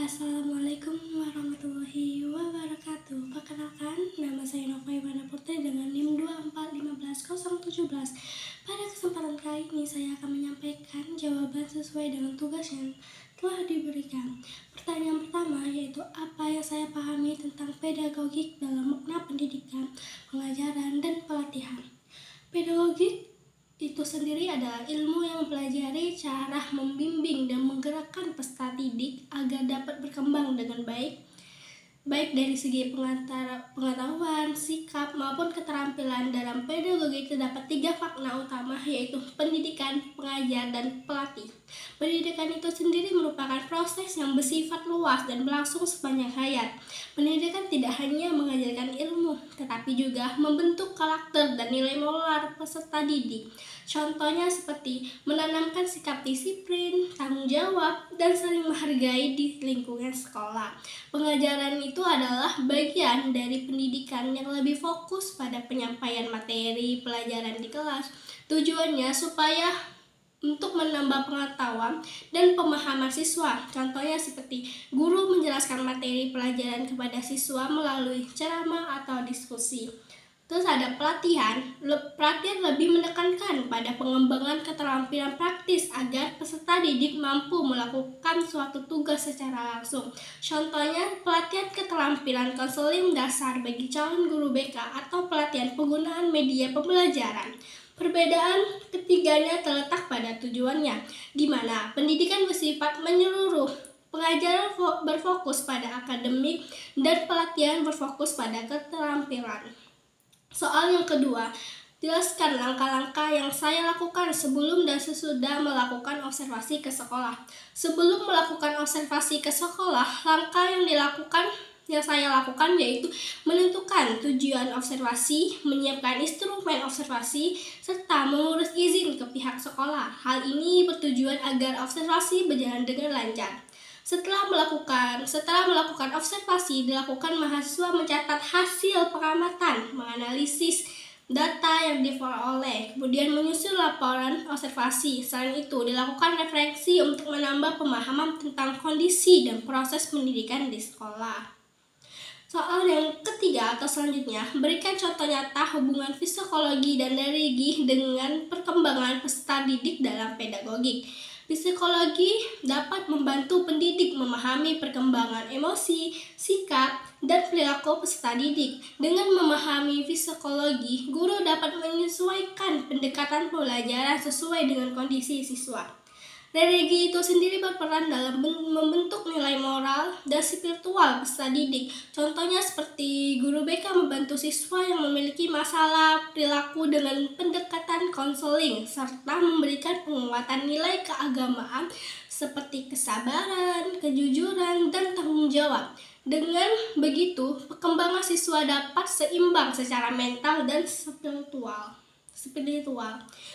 Assalamualaikum warahmatullahi wabarakatuh. Perkenalkan, nama saya Nova Ibana Putri dengan NIM 2415017. Pada kesempatan kali ini saya akan menyampaikan jawaban sesuai dengan tugas yang telah diberikan. Pertanyaan pertama yaitu apa yang saya pahami tentang pedagogik dalam makna pendidikan, pengajaran, dan pelatihan. Pedagogik itu sendiri adalah ilmu yang mempelajari cara membimbing dan menggerakkan peserta didik agar dapat berkembang dengan baik dari segi pengetahuan, sikap, maupun keterampilan. Dalam pedagogi terdapat 3 makna utama, yaitu pendidikan, pengajar, dan pelatih. Pendidikan itu sendiri merupakan proses yang bersifat luas dan berlangsung sepanjang hayat. Pendidikan tidak hanya mengajarkan ilmu, tetapi juga membentuk karakter dan nilai moral peserta didik. Contohnya seperti menanamkan sikap disiplin, tanggung jawab, dan saling menghargai di lingkungan sekolah. Pengajaran itu adalah bagian dari pendidikan yang lebih fokus pada penyampaian materi pelajaran di kelas. Tujuannya supaya untuk menambah pengetahuan dan pemahaman siswa. Contohnya seperti guru menjelaskan materi pelajaran kepada siswa melalui ceramah atau diskusi. Terus ada pelatihan. Pelatihan lebih menekankan pada pengembangan keterampilan praktis agar peserta didik mampu melakukan suatu tugas secara langsung. Contohnya pelatihan keterampilan konseling dasar bagi calon guru BK atau pelatihan penggunaan media pembelajaran. Perbedaan ketiganya terletak pada tujuannya, di mana pendidikan bersifat menyeluruh. Pengajaran berfokus pada akademik dan pelatihan berfokus pada keterampilan. Soal yang kedua, jelaskan langkah-langkah yang saya lakukan sebelum dan sesudah melakukan observasi ke sekolah. Sebelum melakukan observasi ke sekolah, langkah yang saya lakukan yaitu menentukan tujuan observasi, menyiapkan instrumen observasi, serta mengurus izin ke pihak sekolah. Hal ini bertujuan agar observasi berjalan dengan lancar. Setelah melakukan observasi, dilakukan mahasiswa mencatat hasil pengamatan, menganalisis data yang diperoleh, kemudian menyusun laporan observasi. Selain itu, dilakukan refleksi untuk menambah pemahaman tentang kondisi dan proses pendidikan di sekolah. Soal yang ketiga atau selanjutnya, berikan contoh nyata hubungan psikologi dan religi dengan perkembangan peserta didik dalam pedagogik. Psikologi dapat membantu pendidik memahami perkembangan emosi, sikap, dan perilaku peserta didik. Dengan memahami psikologi, guru dapat menyesuaikan pendekatan pembelajaran sesuai dengan kondisi siswa. Religi itu sendiri berperan dalam membentuk nilai moral dan spiritual peserta didik. Contohnya seperti guru BK membantu siswa yang memiliki masalah perilaku dengan pendekatan konseling, serta memberikan penguatan nilai keagamaan seperti kesabaran, kejujuran, dan tanggung jawab. Dengan begitu, perkembangan siswa dapat seimbang secara mental dan spiritual.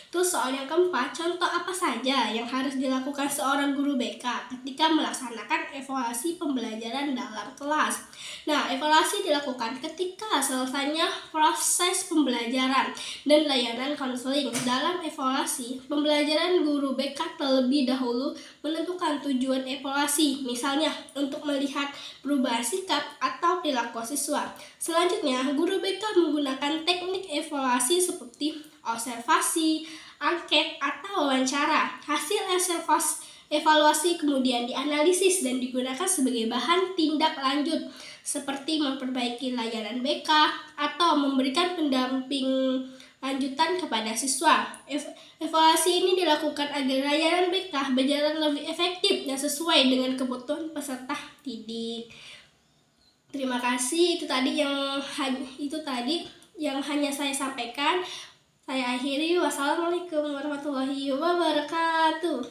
Terus soal yang keempat, contoh apa saja yang harus dilakukan seorang guru BK ketika melaksanakan evaluasi pembelajaran dalam kelas. Nah, evaluasi dilakukan ketika selesainya proses pembelajaran dan layanan konseling. Dalam evaluasi pembelajaran, guru BK terlebih dahulu menentukan tujuan evaluasi, misalnya untuk melihat perubahan sikap atau perilaku siswa. Selanjutnya, guru BK menggunakan teknik evaluasi seperti observasi, angket, atau wawancara. Hasil evaluasi kemudian dianalisis dan digunakan sebagai bahan tindak lanjut, seperti memperbaiki layanan BK atau memberikan pendamping lanjutan kepada siswa. Evaluasi ini dilakukan agar layanan BK berjalan lebih efektif dan sesuai dengan kebutuhan peserta didik. Terima kasih, itu tadi yang hanya saya sampaikan. Saya akhiri. Wassalamualaikum warahmatullahi wabarakatuh.